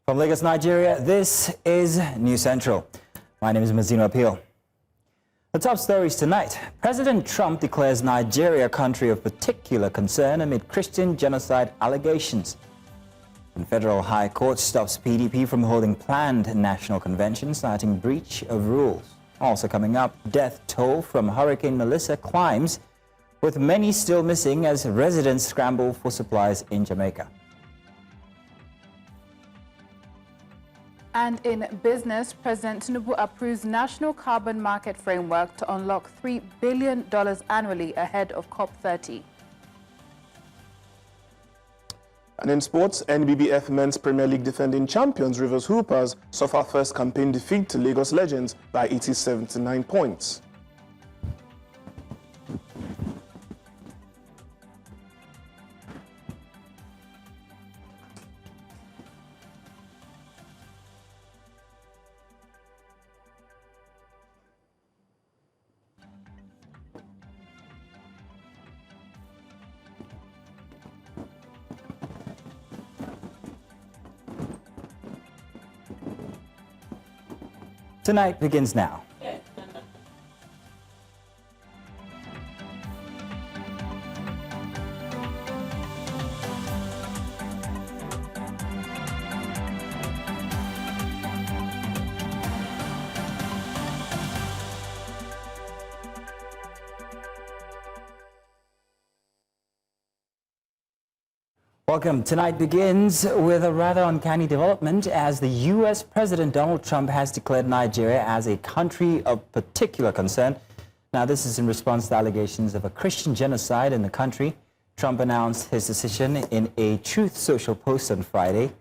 From Lagos, Nigeria, this is News Central. My name is Mazino Appeal. The top stories tonight. President Trump declares Nigeria a country of particular concern amid Christian genocide allegations. And Federal High Court stops PDP from holding planned national convention, citing breach of rules. Also coming up, death toll from Hurricane Melissa climbs, with many still missing as residents scramble for supplies in Jamaica. And in business, President Tinubu approves National Carbon Market Framework to unlock $3 billion annually ahead of COP30. And in sports, NBBF Men's Premier League defending champions Rivers Hoopers suffer first campaign defeat to Lagos Legends by 87-9 points. Tonight begins now. Welcome. Tonight begins with a rather uncanny development as the U.S. President Donald Trump has declared Nigeria as a country of particular concern. Now, this is in response to allegations of a Christian genocide in the country. Trump announced his decision in a Truth Social post on Friday.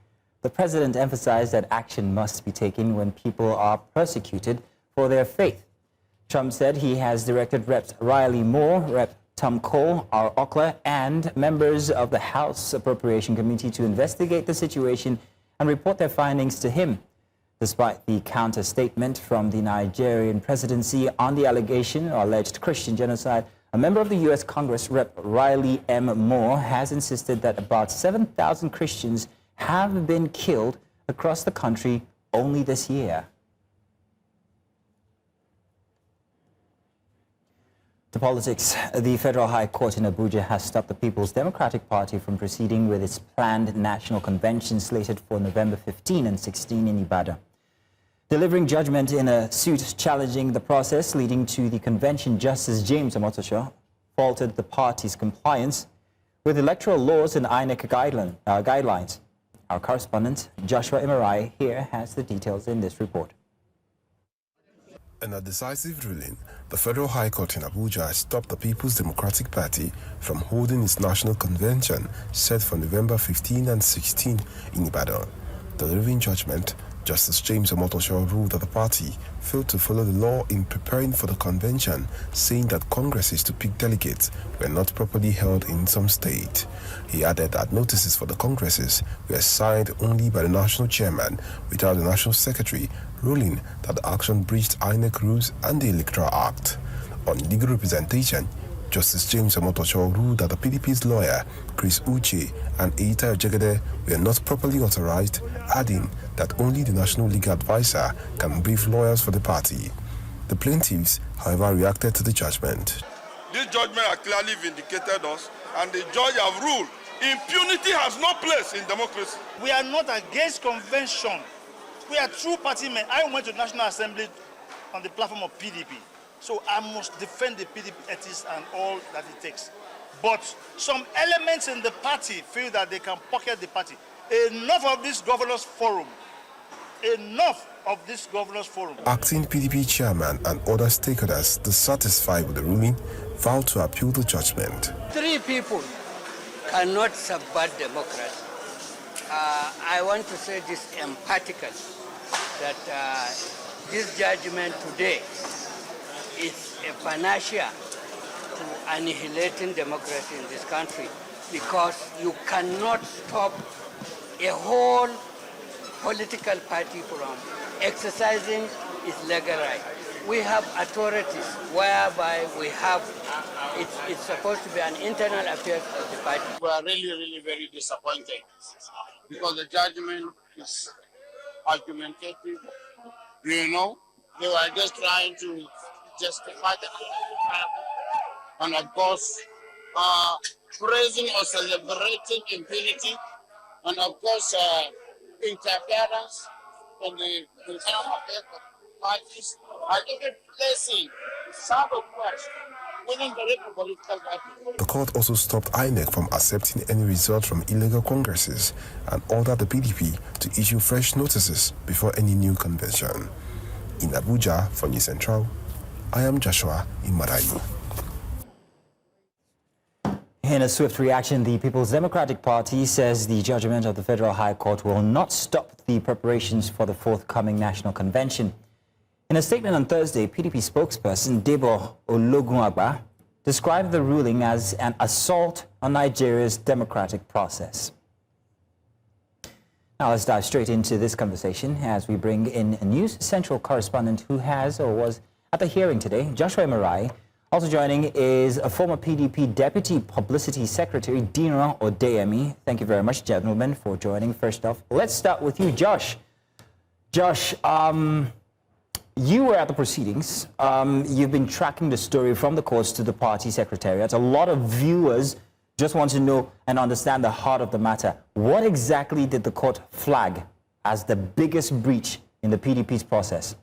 The president emphasized that action must be taken when people are persecuted for their faith. Trump said he has directed Reps Riley Moore, Rep. Tom Cole, R. Okla, and members of the House Appropriation Committee to investigate the situation and report their findings to him. Despite the counter-statement from the Nigerian presidency on the allegation or alleged Christian genocide, a member of the U.S. Congress, Rep. Riley M. Moore, has insisted that about 7,000 Christians have been killed across the country only this year. To politics, the Federal High Court in Abuja has stopped the People's Democratic Party from proceeding with its planned national convention slated for November 15 and 16 in Ibadan. Delivering judgment in a suit challenging the process leading to the convention, Justice James Omotosho faulted the party's compliance with electoral laws and INEC guidelines. Our correspondent, Joshua Imarai, here has the details in this report. In a decisive ruling, the Federal High Court in Abuja stopped the People's Democratic Party from holding its national convention set for November 15 and 16 in Ibadan. Delivering judgment, Justice James Omotosho ruled that the party failed to follow the law in preparing for the convention, saying that congresses to pick delegates were not properly held in some states. He added that notices for the congresses were signed only by the national chairman without the national secretary, ruling that the action breached INEC rules and the Electoral Act. On legal representation, Justice James Omotosho ruled that the PDP's lawyer, Chris Uche, and Eita Ojegede were not properly authorized, adding that only the National Legal Advisor can brief lawyers for the party. The plaintiffs, however, reacted to the judgment. This judgment has clearly vindicated us, and the judge have ruled impunity has no place in democracy. We are not against convention. We are true party men. I went to the National Assembly on the platform of PDP. So I must defend the PDP ethics and all that it takes. But some elements in the party feel that they can pocket the party. Enough of this governors forum. Enough of this governors forum. Acting PDP chairman and other stakeholders dissatisfied with the ruling vowed to appeal the judgment. 3 people cannot subvert democracy. I want to say this emphatically, that this judgment today is a panacea to annihilating democracy in this country, because you cannot stop a whole political party from exercising its legal right. We have authorities whereby we have, it's supposed to be an internal affairs of the party. We are really very disappointed because the judgment is argumentative. You know, they were just trying to justify the and of course, praising or celebrating impunity, and of course, interference in the internal affairs of parties, and even placing some of us within the Republican Party. The court also stopped INEC from accepting any results from illegal congresses and ordered the PDP to issue fresh notices before any new convention. In Abuja for News Central, I am Joshua Imarayu. In a swift reaction, the People's Democratic Party says the judgment of the Federal High Court will not stop the preparations for the forthcoming National Convention. In a statement on Thursday, PDP spokesperson Debo Ologunagba described the ruling as an assault on Nigeria's democratic process. Now let's dive straight into this conversation as we bring in a News Central correspondent who has or was at the hearing today, Joshua Marai. Also joining is a former PDP Deputy Publicity Secretary, Dina Odeyemi. Thank you very much, gentlemen, for joining. First off, let's start with you, Josh. Josh, you were at the proceedings. You've been tracking the story from the courts to the party secretariat. A lot of viewers just want to know and understand the heart of the matter. What exactly did the court flag as the biggest breach in the PDP's process?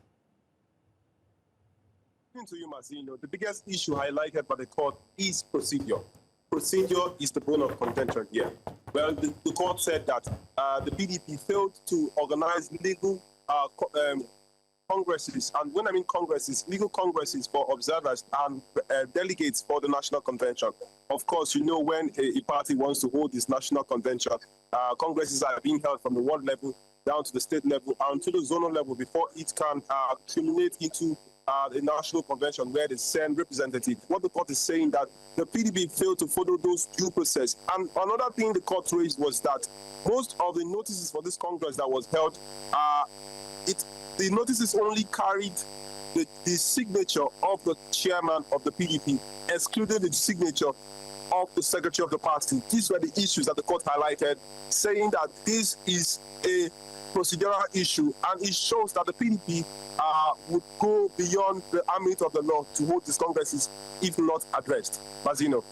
To you, Mazino, the biggest issue highlighted by the court is procedure. Procedure is the bone of contention here. Well, the court said that the PDP failed to organize legal congresses, and when I mean congresses, legal congresses for observers and delegates for the National Convention. Of course, you know, when a party wants to hold this National Convention, congresses are being held from the world level down to the state level and to the zonal level before it can accumulate into the National Convention where they send representatives. What the court is saying that the PDP failed to follow those due process. And another thing the court raised was that most of the notices for this Congress that was held, the notices only carried the signature of the chairman of the PDP, excluding the signature of the secretary of the party. These were the issues that the court highlighted, saying that this is a procedural issue, and it shows that the PDP would go beyond the ambit of the law to hold these congresses if not addressed. Mazino.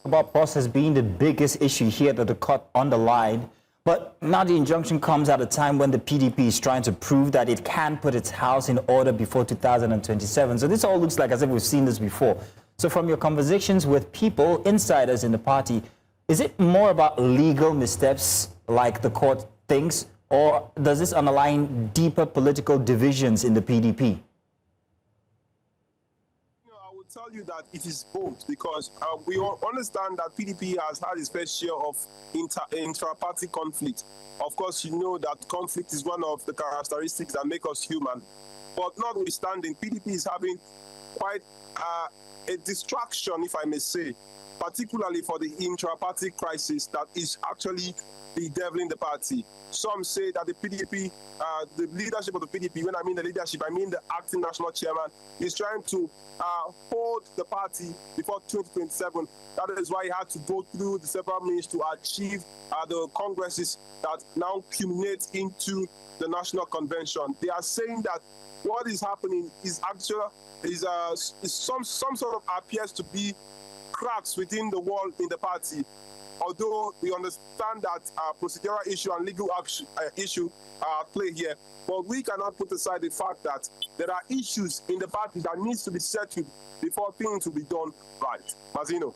About process being the biggest issue here that the court underlined, but now the injunction comes at a time when the PDP is trying to prove that it can put its house in order before 2027. So this all looks like as if we've seen this before. So from your conversations with people, insiders in the party, is it more about legal missteps like the court thinks, or does this underline deeper political divisions in the PDP? I would tell you that it is both, because we all understand that PDP has had its fair share of intra-party conflict. Of course, you know that conflict is one of the characteristics that make us human. But notwithstanding, PDP is having quite a distraction, if I may say, particularly for the intra-party crisis that is actually bedeviling the party. Some say that the PDP, the leadership of the PDP, when I mean the leadership, I mean the acting national chairman, is trying to hold the party before 2027. That is why he had to go through the several means to achieve the congresses that now culminate into the National Convention. They are saying that what is happening is some sort of appears to be cracks within the wall in the party. Although we understand that procedural issue and legal issue play here, but we cannot put aside the fact that there are issues in the party that needs to be settled before things will be done right. Mazino.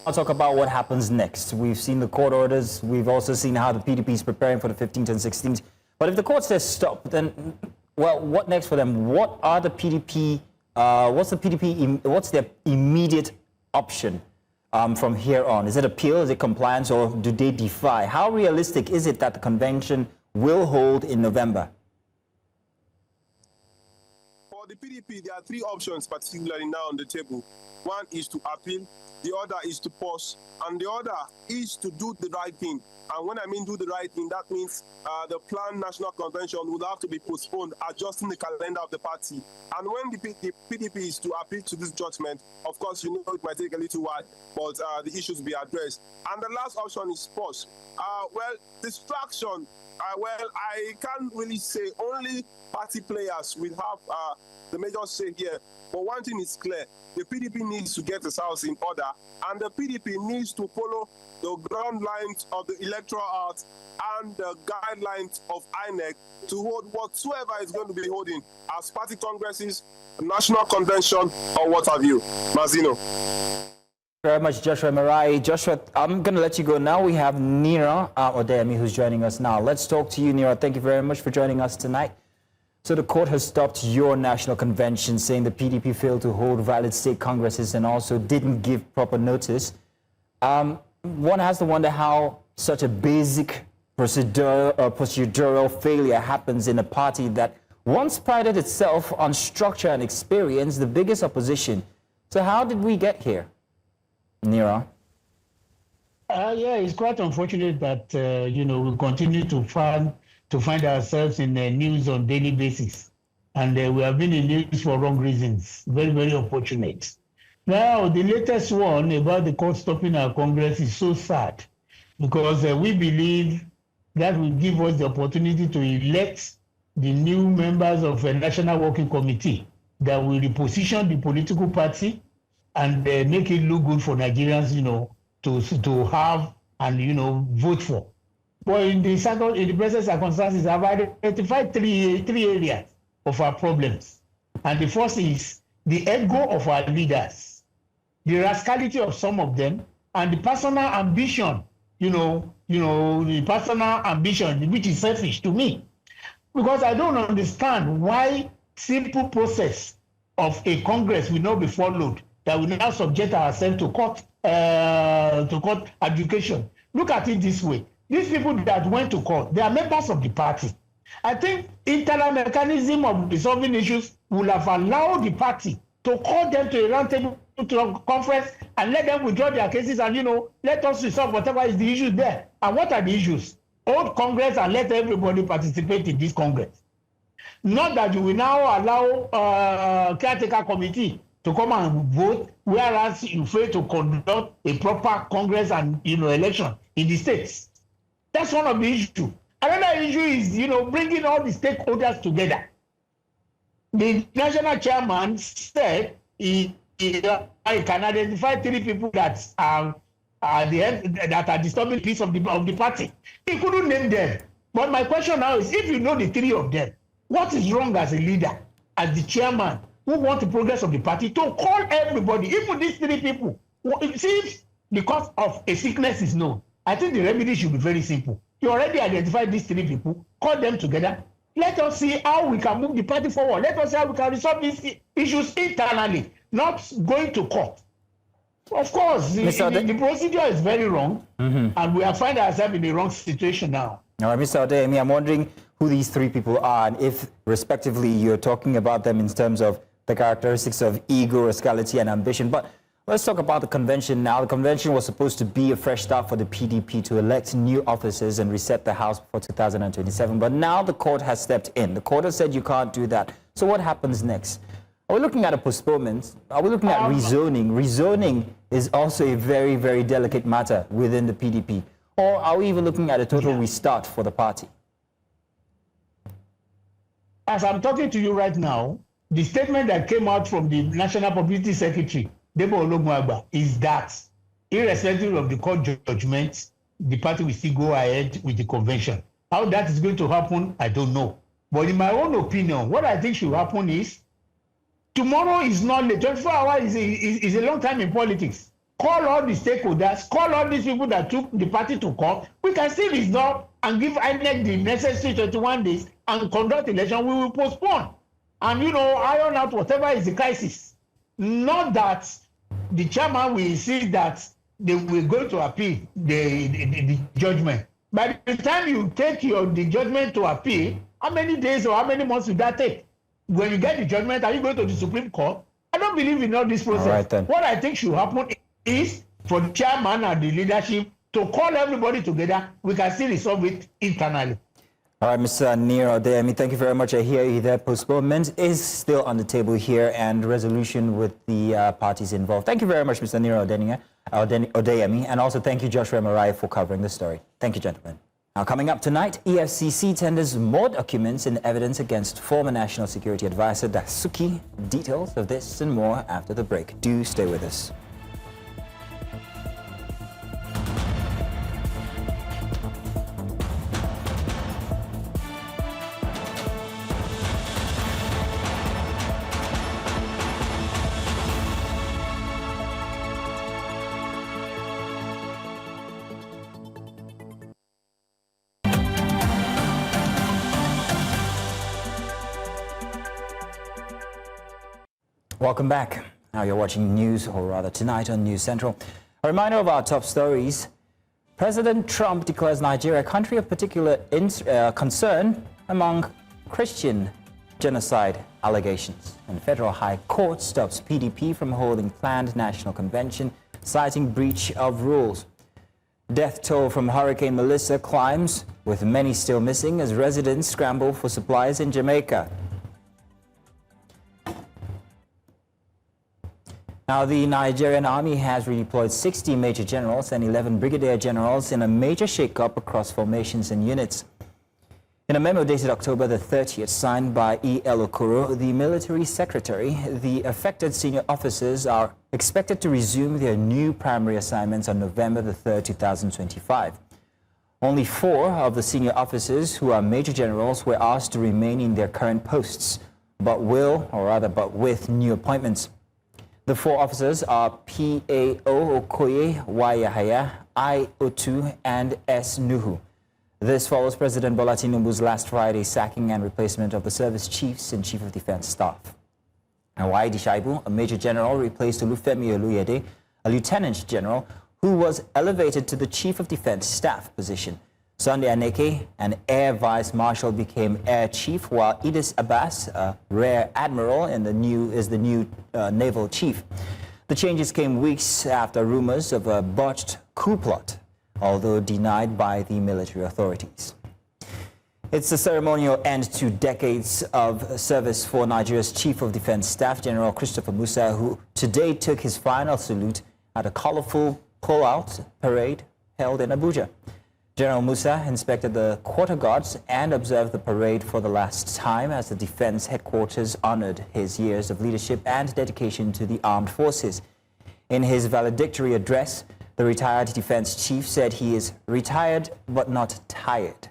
I'll talk about what happens next. We've seen the court orders. We've also seen how the PDP is preparing for the 15th and 16th. But if the court says stop, then, well, what next for them? What are the PDP, what's their immediate option from here on? Is it appeal, is it compliance, or do they defy? How realistic is it that the convention will hold in November? For for the PDP, there are three options particularly now on the table. One is to appeal, the other is to pause, and the other is to do the right thing. And when I mean do the right thing, that means the planned national convention will have to be postponed, adjusting the calendar of the party. And when the PDP is to appeal to this judgment, of course, you know it might take a little while, but the issues will be addressed. And the last option is pause. Well, distraction. Well, I can't really say only party players will have the major say here. But one thing is clear, the PDP needs to get its house in order, and the PDP needs to follow the ground lines of the electoral act and the guidelines of INEC to hold whatsoever is going to be holding as party congresses, national convention, or what have you. Mazino. Very much, Joshua Marai. Joshua, I'm going to let you go now. We have Nira Odemi who's joining us now. Let's talk to you, Nira. Thank you very much for joining us tonight. So the court has stopped your national convention, saying the PDP failed to hold valid state congresses and also didn't give proper notice. One has to wonder how such a basic procedural failure happens in a party that once prided itself on structure and experience, the biggest opposition. So how did we get here? Nira? Yeah, it's quite unfortunate that, we continue to find ourselves in the news on daily basis. And we have been in news for wrong reasons. Very, very unfortunate. Now, the latest one about the court stopping our Congress is so sad because we believe that will give us the opportunity to elect the new members of a National Working Committee that will reposition the political party and make it look good for Nigerians, to have and, vote for. But in the present circumstances, I've identified three areas of our problems. And the first is the ego of our leaders, the rascality of some of them, and the personal ambition, the personal ambition, which is selfish to me. Because I don't understand why simple process of a Congress will not be followed, that we now subject ourselves to court adjudication. Look at it this way. These people that went to court, they are members of the party. I think internal mechanism of resolving issues will have allowed the party to call them to a roundtable conference and let them withdraw their cases and, let us resolve whatever is the issue there. And what are the issues? Hold Congress and let everybody participate in this Congress. Not that you will now allow caretaker committee to come and vote, whereas you fail to conduct a proper Congress and, election in the states. That's one of the issues. Another issue is, bringing all the stakeholders together. The national chairman said he can identify three people that are disturbing the peace of the party. He couldn't name them. But my question now is, if you know the three of them, what is wrong as a leader, as the chairman, who want the progress of the party, to call everybody, even these three people? Since the cause of a sickness is known, I think the remedy should be very simple. You already identified these three people, call them together. Let us see how we can move the party forward. Let us see how we can resolve these issues internally, not going to court. Of course, the procedure is very wrong, and we are finding ourselves in the wrong situation now. All right, Mr. Odemi, I'm wondering who these three people are, and if, respectively, you're talking about them in terms of the characteristics of ego, rascality, and ambition. But let's talk about the convention now. The convention was supposed to be a fresh start for the PDP to elect new officers and reset the House before 2027. But now the court has stepped in. The court has said you can't do that. So what happens next? Are we looking at a postponement? Are we looking at rezoning? Rezoning is also a very, very delicate matter within the PDP. Or are we even looking at a total restart for the party? As I'm talking to you right now, the statement that came out from the National Publicity Secretary, Debo Ologwagba, is that irrespective of the court judgment, the party will still go ahead with the convention. How that is going to happen, I don't know. But in my own opinion, what I think should happen is, tomorrow is not late. 24 hours is a long time in politics. Call all the stakeholders, call all these people that took the party to court. We can still resolve and give INEC the necessary 21 days and conduct election. We will postpone and, iron out whatever is the crisis. Not that the chairman will insist that they will go to appeal the judgment. By the time you take the judgment to appeal, how many days or how many months will that take? when you get the judgment, are you going to the Supreme Court? I don't believe in all this process. All right, then. What I think should happen is for the chairman and the leadership to call everybody together. We can still resolve it internally. All right, Mr. Nero Odeyemi, thank you very much. I hear you there. Postponement is still on the table here and resolution with the parties involved. Thank you very much, Mr. Nero Odeyemi, and also thank you, Joshua Marai, for covering the story. Thank you, gentlemen. Now, coming up tonight, EFCC tenders more documents and evidence against former National Security Advisor Dasuki. Details of this and more after the break. Do stay with us. Welcome back. Now you're watching news, or rather tonight on News Central. A reminder of our top stories. President Trump declares Nigeria a country of particular concern among Christian genocide allegations. And Federal High Court stops PDP from holding planned National Convention, citing breach of rules. Death toll from Hurricane Melissa climbs, with many still missing as residents scramble for supplies in Jamaica. Now, the Nigerian army has redeployed 60 major generals and 11 brigadier generals in a major shake-up across formations and units. In a memo dated October the 30th, signed by E.L. Okoro, the military secretary, the affected senior officers are expected to resume their new primary assignments on November the 3rd, 2025. Only 4 of the senior officers, who are major generals, were asked to remain in their current posts, but with new appointments. The 4 officers are P.A.O. Okoye, Y. Yahaya, I. Otu, and S. Nuhu. This follows President Bola Tinubu's last Friday sacking and replacement of the service chiefs and chief of defense staff. Hawaii Shaibu, a major general, replaced Olufemi Oluyede, a lieutenant general, who was elevated to the chief of defense staff position. Sunday Aneke, an air vice marshal, became air chief, while Idris Abbas, a rear admiral, is the new naval chief. The changes came weeks after rumors of a botched coup plot, although denied by the military authorities. It's a ceremonial end to decades of service for Nigeria's Chief of Defense Staff, General Christopher Musa, who today took his final salute at a colorful pull-out parade held in Abuja. General Musa inspected the quarter guards and observed the parade for the last time as the defense headquarters honored his years of leadership and dedication to the armed forces. In his valedictory address, the retired defense chief said he is retired but not tired,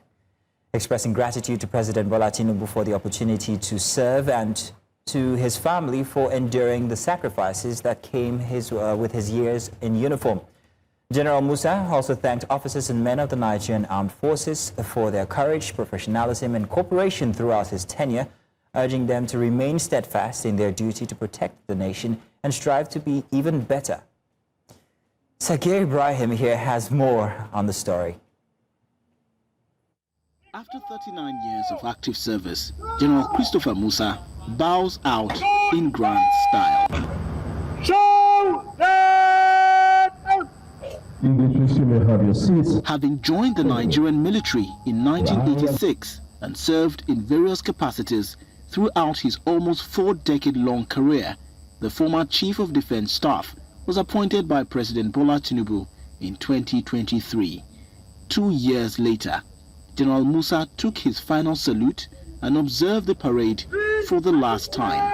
expressing gratitude to President Bola Tinubu for the opportunity to serve and to his family for enduring the sacrifices that came with his years in uniform. General Musa also thanked officers and men of the Nigerian Armed Forces for their courage, professionalism, and cooperation throughout his tenure, urging them to remain steadfast in their duty to protect the nation and strive to be even better. Sagir Ibrahim here has more on the story. After 39 years of active service, General Christopher Musa bows out in grand style. Having joined the Nigerian military in 1986 and served in various capacities throughout his almost 4-decade-long career, the former Chief of Defense Staff was appointed by President Bola Tinubu in 2023. 2 years later, General Musa took his final salute and observed the parade for the last time.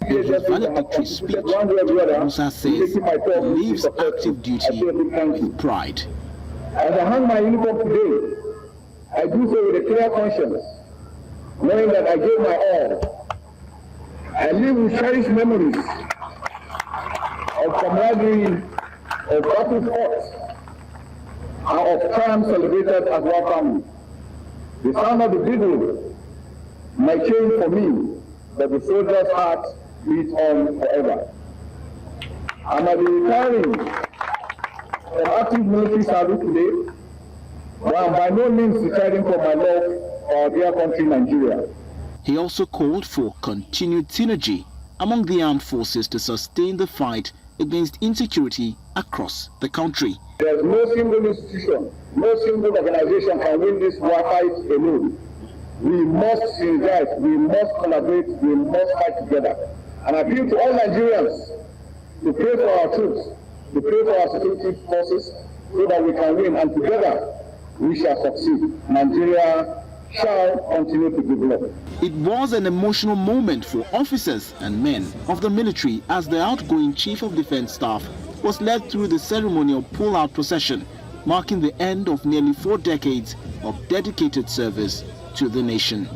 In his valedictory speech, Musa says he leaves active duty with pride. As I hang my uniform today, I do so with a clear conscience, knowing that I gave my all. I live with cherished memories of camaraderie, of battle fought, and of triumph celebrated as one family. The sound of the bugle might change for me, but the soldier's heart beats on forever. I might be retiring from active military service today, but I'm by no means retiring from my love our dear country, Nigeria. He also called for continued synergy among the armed forces to sustain the fight against insecurity across the country. There's no single institution, no single organization can win this war fight alone. We must unite, we must collaborate, we must fight together. And I appeal to all Nigerians to pray for our troops, to pray for our security forces, so that we can win, and together we shall succeed. Nigeria shall continue to develop. It was an emotional moment for officers and men of the military as the outgoing Chief of Defense Staff was led through the ceremonial pull-out procession, marking the end of nearly 4 decades of dedicated service to the nation.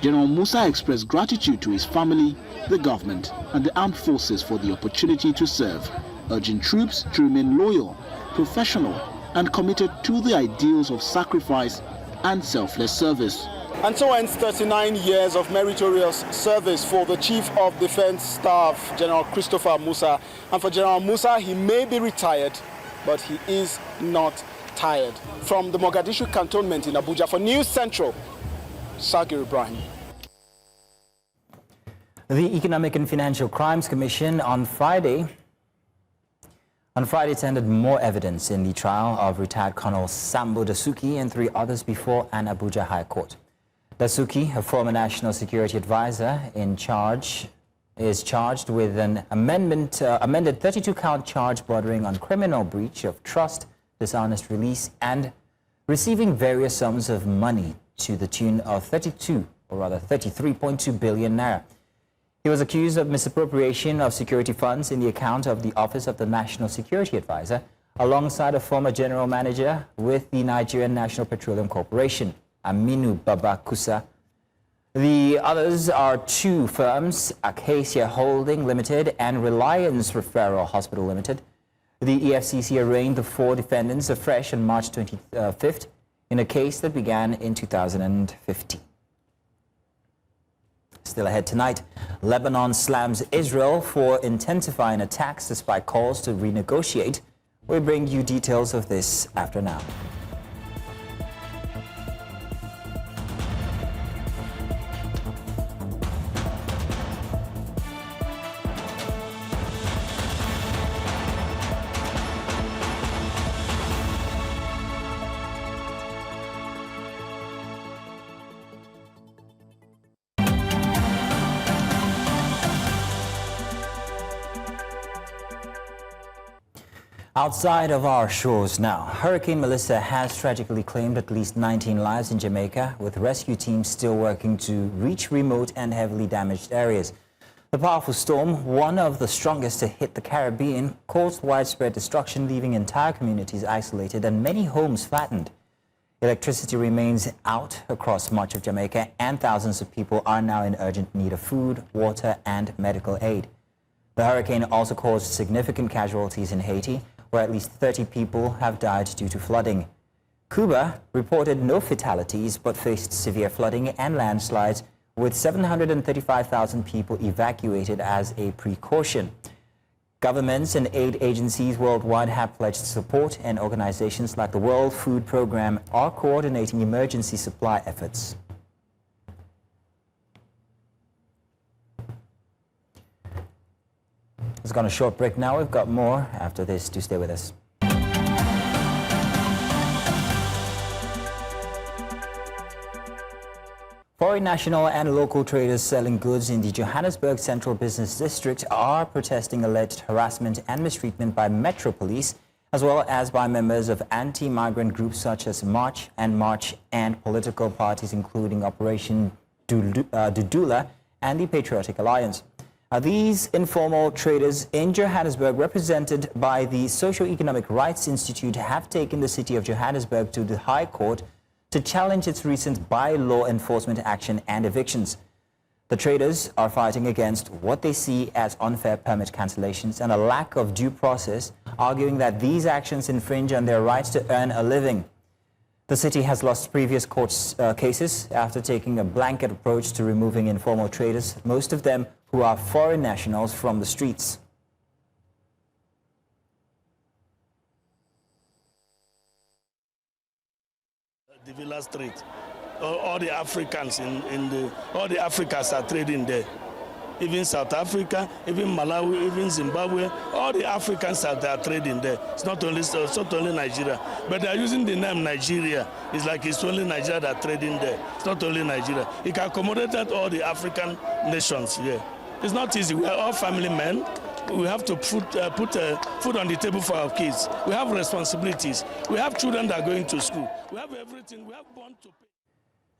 General Musa expressed gratitude to his family, the government, and the armed forces for the opportunity to serve, urging troops to remain loyal, professional, and committed to the ideals of sacrifice and selfless service. And so ends 39 years of meritorious service for the Chief of Defense Staff, General Christopher Musa. And for General Musa, he may be retired, but he is not tired. From the Mogadishu cantonment in Abuja, for News Central, Sagir Ibrahim. The Economic and Financial Crimes Commission on Friday tendered more evidence in the trial of retired Colonel Sambo Dasuki and 3 others before an Abuja High Court. Dasuki, a former National Security Advisor is charged with an amended 32-count charge bordering on criminal breach of trust, dishonest release, and receiving various sums of money to the tune of 33.2 billion naira. He was accused of misappropriation of security funds in the account of the Office of the National Security Advisor, alongside a former general manager with the Nigerian National Petroleum Corporation, Aminu Babakusa. The others are 2 firms, Acacia Holding Limited and Reliance Referral Hospital Limited. The EFCC arraigned the 4 defendants afresh on March 25th in a case that began in 2015. Still ahead tonight, Lebanon slams Israel for intensifying attacks despite calls to renegotiate. We bring you details of this after now. Outside of our shores now, Hurricane Melissa has tragically claimed at least 19 lives in Jamaica, with rescue teams still working to reach remote and heavily damaged areas. The powerful storm, one of the strongest to hit the Caribbean, caused widespread destruction, leaving entire communities isolated and many homes flattened. Electricity remains out across much of Jamaica, and thousands of people are now in urgent need of food, water, and medical aid. The hurricane also caused significant casualties in Haiti, where at least 30 people have died due to flooding. Cuba reported no fatalities but faced severe flooding and landslides, with 735,000 people evacuated as a precaution. Governments and aid agencies worldwide have pledged support, and organizations like the World Food Programme are coordinating emergency supply efforts. It's gone a short break now. We've got more after this. Do stay with us. Foreign national and local traders selling goods in the Johannesburg Central Business District are protesting alleged harassment and mistreatment by Metro Police, as well as by members of anti-migrant groups such as March and political parties including Operation Dudula and the Patriotic Alliance. These informal traders in Johannesburg, represented by the Socio-Economic Rights Institute, have taken the city of Johannesburg to the High Court to challenge its recent by-law enforcement action and evictions. The traders are fighting against what they see as unfair permit cancellations and a lack of due process, arguing that these actions infringe on their rights to earn a living. The city has lost previous court cases after taking a blanket approach to removing informal traders, most of them who are foreign nationals, from the streets. The Villa Street. all the Africans all the Africans are trading there. Even South Africa, even Malawi, even Zimbabwe, all the Africans are trading there. It's not only Nigeria, but they are using the name Nigeria. It's like it's only Nigeria that are trading there. It's not only Nigeria. It can accommodate all the African nations here. It's not easy. We are all family men. We have to put food on the table for our kids. We have responsibilities. We have children that are going to school. We have everything. We have bond to pay.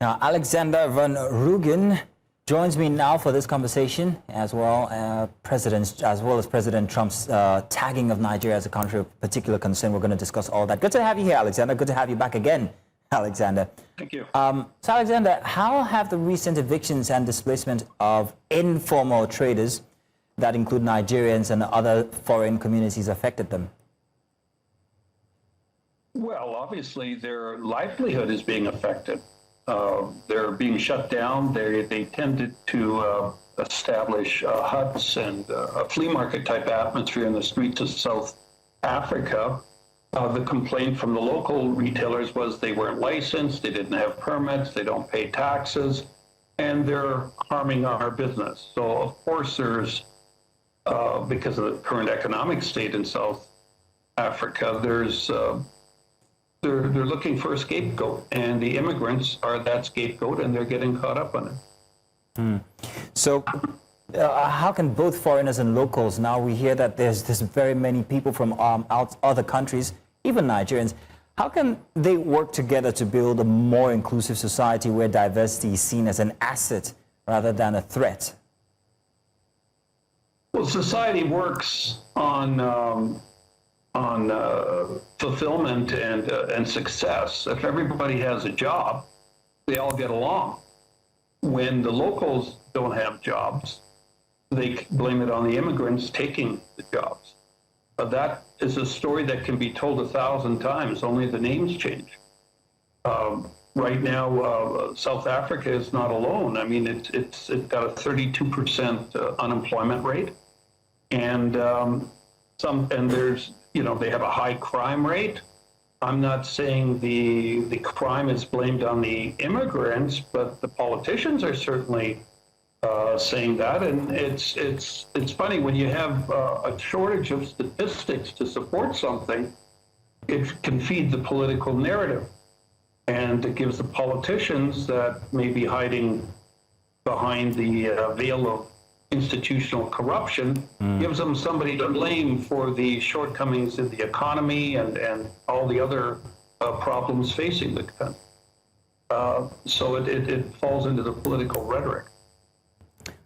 Now, Alexander Van Rugen joins me now for this conversation, as well as President Trump's tagging of Nigeria as a country of particular concern. We're going to discuss all that. Good to have you here, Alexander. Good to have you back again, Alexander. Thank you. So, Alexander, how have the recent evictions and displacement of informal traders, that include Nigerians and other foreign communities, affected them? Well, obviously, their livelihood is being affected. They're being shut down. They tended to establish huts and a flea market type atmosphere in the streets of South Africa. The complaint from the local retailers was they weren't licensed, they didn't have permits, they don't pay taxes, and they're harming our business. So of course there's, because of the current economic state in South Africa, there's they're looking for a scapegoat, and the immigrants are that scapegoat, and they're getting caught up on it. So how can both foreigners and locals, now we hear that there's very many people from other countries, even Nigerians, how can they work together to build a more inclusive society where diversity is seen as an asset rather than a threat? Well, society works on fulfillment and success. If everybody has a job, they all get along. When the locals don't have jobs, they blame it on the immigrants taking the jobs. That is a story that can be told 1,000 times, only the names change. Right now, South Africa is not alone. I mean, it's got a 32% unemployment rate, and there's, they have a high crime rate. I'm not saying the crime is blamed on the immigrants, but the politicians are certainly saying that. And it's funny, when you have a shortage of statistics to support something, it can feed the political narrative. And it gives the politicians that may be hiding behind the veil of institutional corruption, gives them somebody to blame for the shortcomings in the economy and all the other problems facing the country. So it falls into the political rhetoric.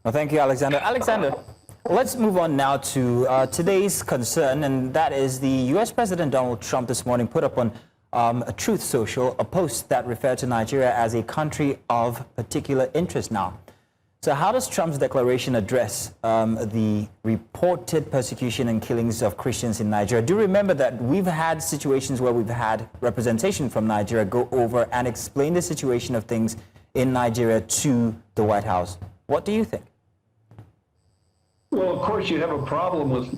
Well, thank you, Alexander. Alexander, let's move on now to today's concern, and that is the U.S. President Donald Trump this morning put up on a Truth Social, a post that referred to Nigeria as a country of particular interest now. So how does Trump's declaration address the reported persecution and killings of Christians in Nigeria? Do remember that we've had situations where we've had representation from Nigeria go over and explain the situation of things in Nigeria to the White House. What do you think? Well, of course, you have a problem with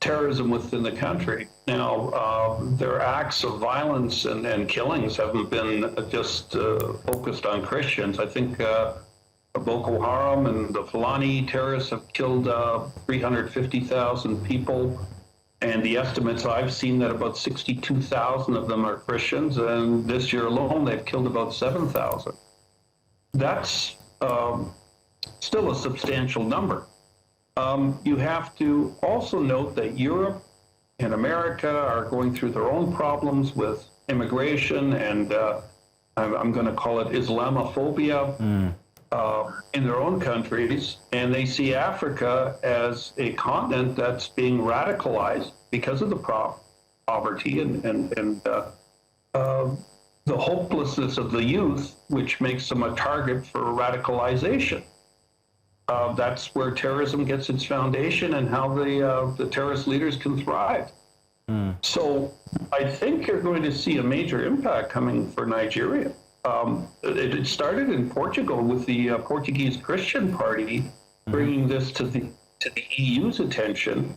terrorism within the country. Now, their acts of violence and killings haven't been just focused on Christians. I think Boko Haram and the Fulani terrorists have killed 350,000 people. And the estimates I've seen that about 62,000 of them are Christians. And this year alone, they've killed about 7,000. That's still a substantial number. You have to also note that Europe and America are going through their own problems with immigration and I'm going to call it Islamophobia in their own countries. And they see Africa as a continent that's being radicalized because of the poverty and the hopelessness of the youth, which makes them a target for radicalization. That's where terrorism gets its foundation and how the terrorist leaders can thrive. So I think you're going to see a major impact coming for Nigeria. It started in Portugal with the Portuguese Christian Party bringing this to the EU's attention,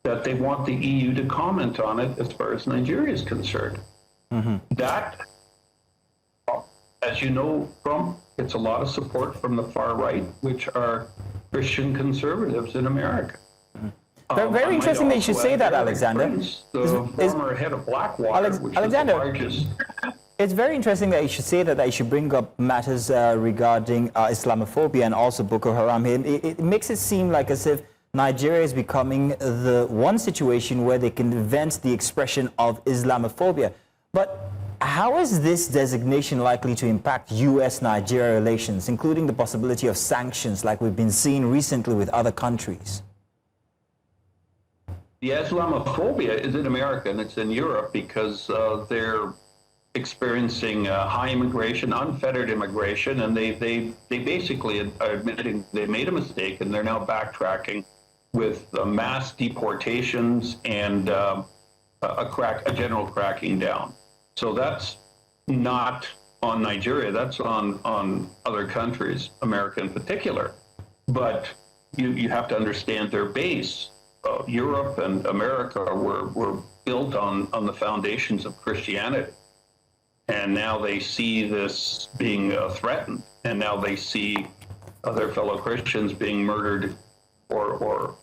that they want the EU to comment on it as far as Nigeria is concerned. That as you know, Trump gets a lot of support from the far right, which are Christian conservatives in America. Very interesting that you should say that, Alexander. The former head of Blackwater, which Alexander, is the largest. It's very interesting that you should say that you should bring up matters regarding Islamophobia and also Boko Haram. It makes it seem like as if Nigeria is becoming the one situation where they can vent the expression of Islamophobia. But how is this designation likely to impact U.S.-Nigeria relations, including the possibility of sanctions like we've been seeing recently with other countries? The Islamophobia is in America and it's in Europe because they're experiencing high immigration, unfettered immigration, and they basically are admitting they made a mistake and they're now backtracking with mass deportations and a general cracking down. So that's not on Nigeria, that's on other countries, America in particular. But you have to understand their base. Europe and America were built on the foundations of Christianity. And now they see this being threatened. And now they see their fellow Christians being murdered or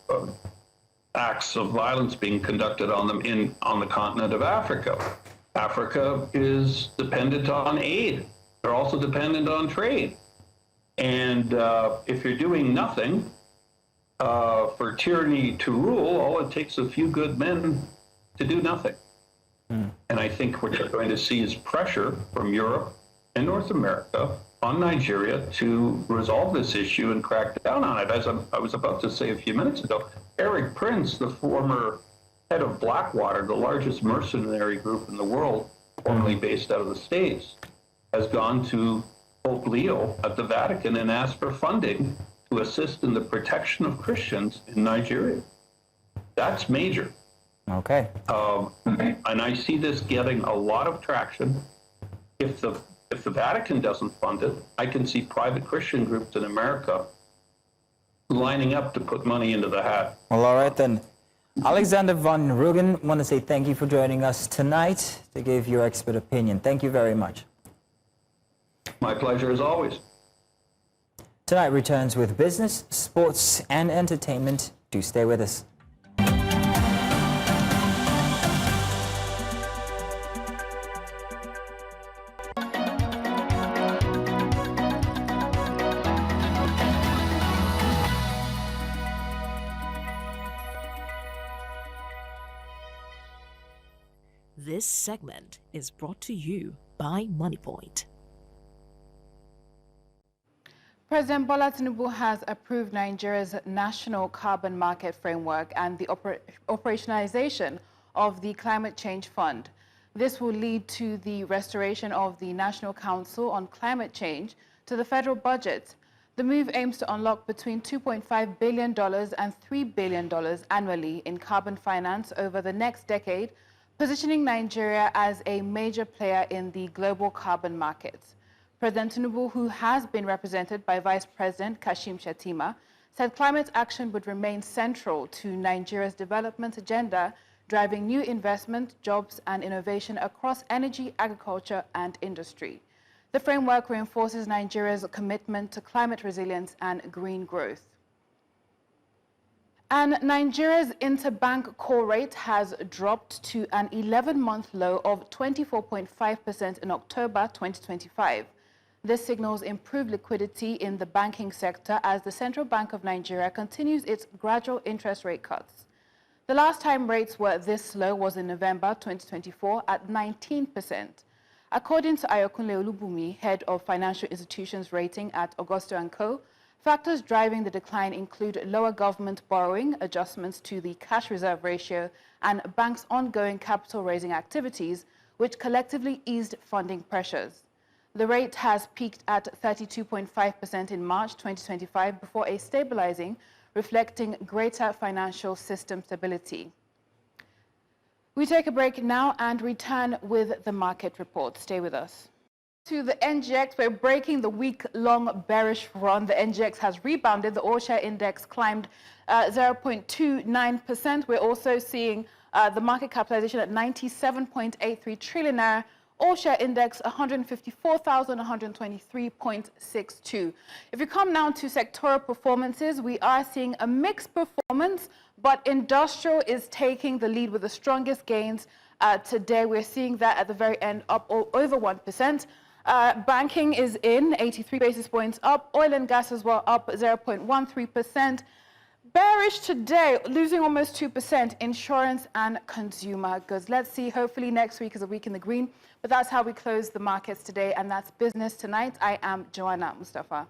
acts of violence being conducted on them on the continent of Africa. Africa is dependent on aid. They're also dependent on trade. And if you're doing nothing for tyranny to rule, all it takes a few good men to do nothing. And I think what you're going to see is pressure from Europe and North America on Nigeria to resolve this issue and crack down on it. As I was about to say a few minutes ago, Eric Prince, the former head of Blackwater, the largest mercenary group in the world, formerly based out of the States, has gone to Pope Leo at the Vatican and asked for funding to assist in the protection of Christians in Nigeria. That's major. Okay. And I see this getting a lot of traction. If the Vatican doesn't fund it, I can see private Christian groups in America lining up to put money into the hat. Well, all right then. Alexander von Rugen, I want to say thank you for joining us tonight to give your expert opinion. Thank you very much. My pleasure as always. Tonight returns with business, sports, and entertainment. Do stay with us. This segment is brought to you by MoneyPoint. President Bola Tinubu has approved Nigeria's national carbon market framework and the operationalization of the Climate Change Fund. This will lead to the restoration of the National Council on Climate Change to the federal budget. The move aims to unlock between $2.5 billion and $3 billion annually in carbon finance over the next decade, positioning Nigeria as a major player in the global carbon markets. President Tinubu, who has been represented by Vice President Kashim Shettima, said climate action would remain central to Nigeria's development agenda, driving new investment, jobs, and innovation across energy, agriculture, and industry. The framework reinforces Nigeria's commitment to climate resilience and green growth. And Nigeria's interbank core rate has dropped to an 11-month low of 24.5% in October 2025. This signals improved liquidity in the banking sector as the Central Bank of Nigeria continues its gradual interest rate cuts. The last time rates were this low was in November 2024 at 19%. According to Ayokunle Olubumi, head of Financial Institutions Rating at Augusto & Co., factors driving the decline include lower government borrowing, adjustments to the cash reserve ratio, and banks' ongoing capital raising activities, which collectively eased funding pressures. The rate has peaked at 32.5% in March 2025 before stabilizing, reflecting greater financial system stability. We take a break now and return with the market report. Stay with us. To the NGX, we're breaking the week-long bearish run. The NGX has rebounded. The all-share index climbed 0.29%. We're also seeing the market capitalization at 97.83 trillion naira, All-share index 154,123.62. If you come now to sectoral performances, we are seeing a mixed performance, but industrial is taking the lead with the strongest gains. Today, we're seeing that at the very end up over 1%. Banking is in 83 basis points up. Oil and gas as well up 0.13%. Bearish today, losing almost 2%, insurance and consumer goods. Let's see, hopefully next week is a week in the green. But that's how we close the markets today, and that's Business Tonight. I am Joanna Mustafa.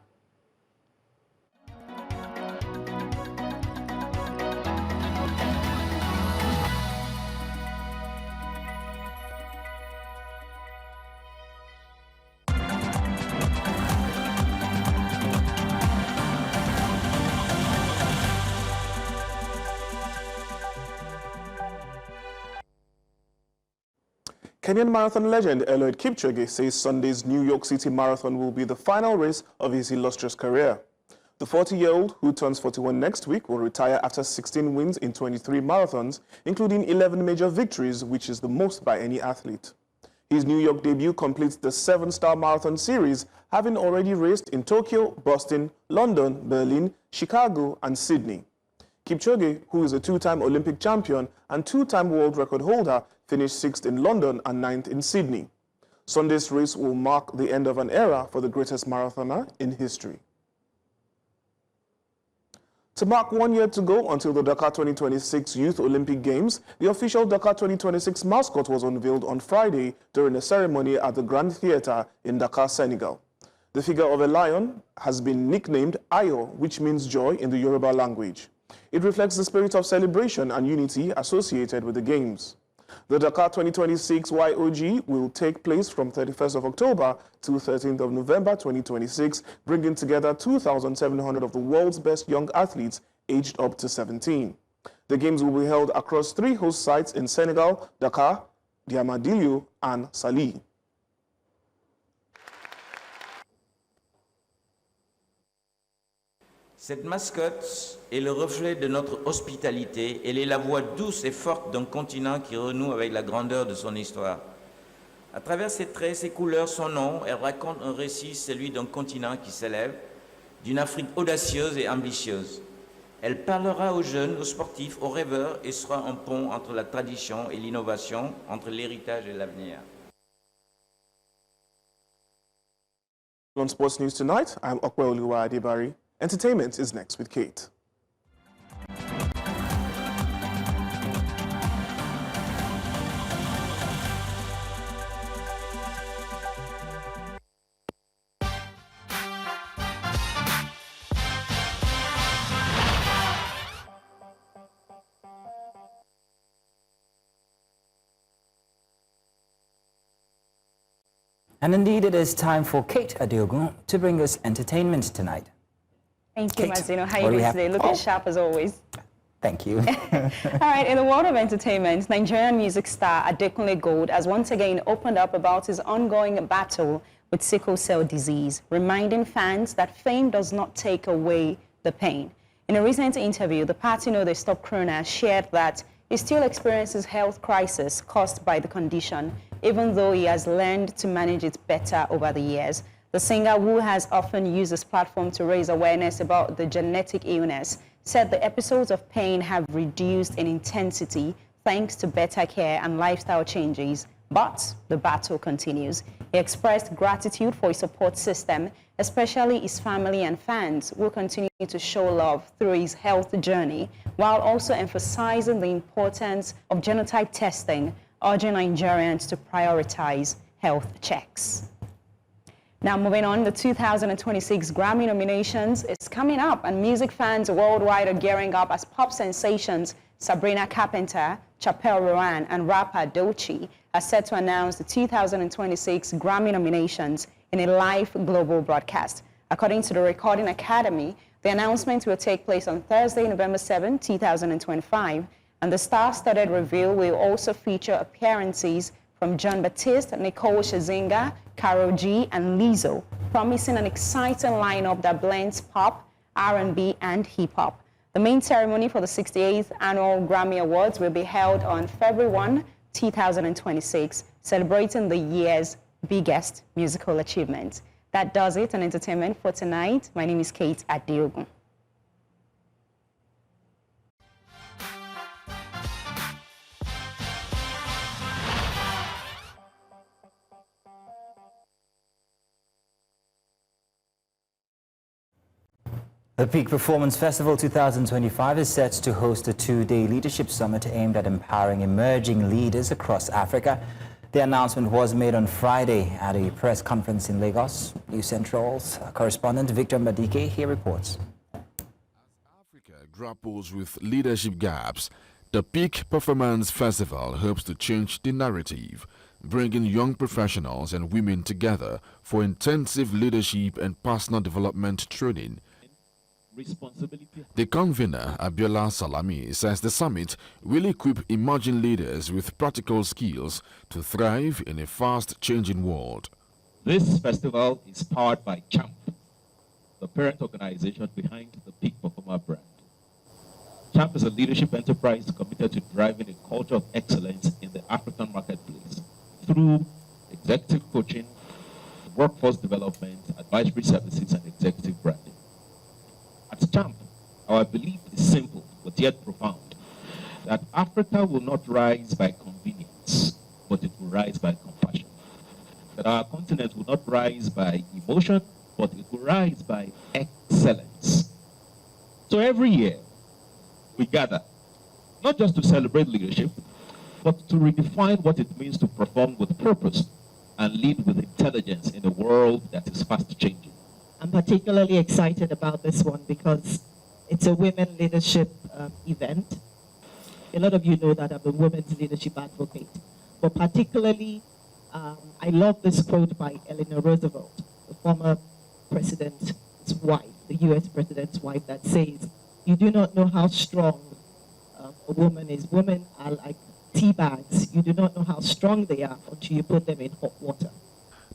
Kenyan marathon legend Eliud Kipchoge says Sunday's New York City Marathon will be the final race of his illustrious career. The 40-year-old, who turns 41 next week, will retire after 16 wins in 23 marathons, including 11 major victories, which is the most by any athlete. His New York debut completes the 7-star marathon series, having already raced in Tokyo, Boston, London, Berlin, Chicago, and Sydney. Kipchoge, who is a 2-time Olympic champion and 2-time world record holder, finished 6th in London and 9th in Sydney. Sunday's race will mark the end of an era for the greatest marathoner in history. To mark 1 year to go until the Dakar 2026 Youth Olympic Games, the official Dakar 2026 mascot was unveiled on Friday during a ceremony at the Grand Theatre in Dakar, Senegal. The figure of a lion has been nicknamed Ayo, which means joy in the Yoruba language. It reflects the spirit of celebration and unity associated with the Games. The Dakar 2026 YOG will take place from 31st of October to 13th of November 2026, bringing together 2,700 of the world's best young athletes aged up to 17. The Games will be held across 3 host sites in Senegal, Dakar, Diamandilio, and Saly. Cette mascotte est le reflet de notre hospitalité. Elle est la voix douce et forte d'un continent qui renoue avec la grandeur de son histoire. À travers ses traits, ses couleurs, son nom, elle raconte un récit, celui d'un continent qui s'élève, d'une Afrique audacieuse et ambitieuse. Elle parlera aux jeunes, aux sportifs, aux rêveurs et sera un pont entre la tradition et l'innovation, entre l'héritage et l'avenir. On Sports News Tonight, I'm Okweoluwa Adebari. Entertainment is next with Kate. And indeed, it is time for Kate Adiogun to bring us entertainment tonight. Thank you, Kate, Mazino. How are you doing today? Looking sharp as always. Thank you. All right, in the world of entertainment, Nigerian music star Adekunle Gold has once again opened up about his ongoing battle with sickle cell disease, reminding fans that fame does not take away the pain. In a recent interview, the party Know They Stop crooner shared that he still experiences health crisis caused by the condition, even though he has learned to manage it better over the years. The singer, who has often used his platform to raise awareness about the genetic illness, said the episodes of pain have reduced in intensity thanks to better care and lifestyle changes, but the battle continues. He expressed gratitude for his support system, especially his family and fans, who continue to show love through his health journey, while also emphasizing the importance of genotype testing, urging Nigerians to prioritize health checks. Now, moving on, the 2026 Grammy nominations is coming up, and music fans worldwide are gearing up as pop sensations Sabrina Carpenter, Chappelle Roan, and rapper Doechii are set to announce the 2026 Grammy nominations in a live global broadcast. According to the Recording Academy, the announcement will take place on Thursday, November 7, 2025, and the star-studded reveal will also feature appearances from John Baptiste, Nicole Scherzinger, Karol G, and Lizzo, promising an exciting lineup that blends pop, R&B, and hip-hop. The main ceremony for the 68th Annual Grammy Awards will be held on February 1, 2026, celebrating the year's biggest musical achievement. That does it on entertainment for tonight. My name is Kate Adeogun. The Peak Performance Festival 2025 is set to host a two-day leadership summit aimed at empowering emerging leaders across Africa. The announcement was made on Friday at a press conference in Lagos. News Central's correspondent Victor Mbadike here reports. As Africa grapples with leadership gaps, the Peak Performance Festival hopes to change the narrative, bringing young professionals and women together for intensive leadership and personal development training. The convener, Bola Salami, says the summit will equip emerging leaders with practical skills to thrive in a fast-changing world. This festival is powered by CHAMP, the parent organization behind the Peak Performer brand. CHAMP is a leadership enterprise committed to driving a culture of excellence in the African marketplace through executive coaching, workforce development, advisory services, and executive branding. At CHAMP, our belief is simple but yet profound, that Africa will not rise by convenience, but it will rise by compassion. That our continent will not rise by emotion, but it will rise by excellence. So every year, we gather, not just to celebrate leadership, but to redefine what it means to perform with purpose and lead with intelligence in a world that is fast changing. I'm particularly excited about this one because it's a women leadership event. A lot of you know that I'm a women's leadership advocate, but particularly I love this quote by Eleanor Roosevelt, the former president's wife, the US president's wife, that says, "You do not know how strong a woman is. Women are like tea bags. You do not know how strong they are until you put them in hot water."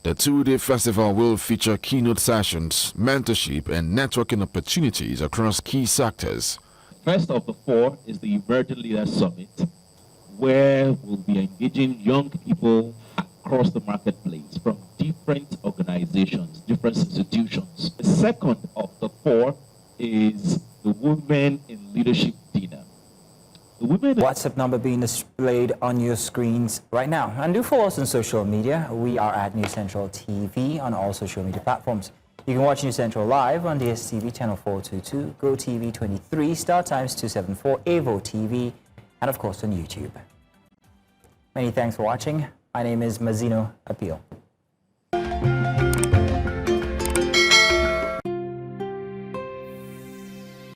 The two-day festival will feature keynote sessions, mentorship, and networking opportunities across key sectors. First of the four is the Emerging Leaders Summit, where we'll be engaging young people across the marketplace from different organizations, different institutions. The second of the four is the Women in Leadership Dinner. WhatsApp number being displayed on your screens right now. And do follow us on social media. We are at News Central TV on all social media platforms. You can watch News Central live on DSTV channel 422, GoTV 23, Star Times 274, Avo TV, and of course on YouTube. Many thanks for watching. My name is Mazino Appeal.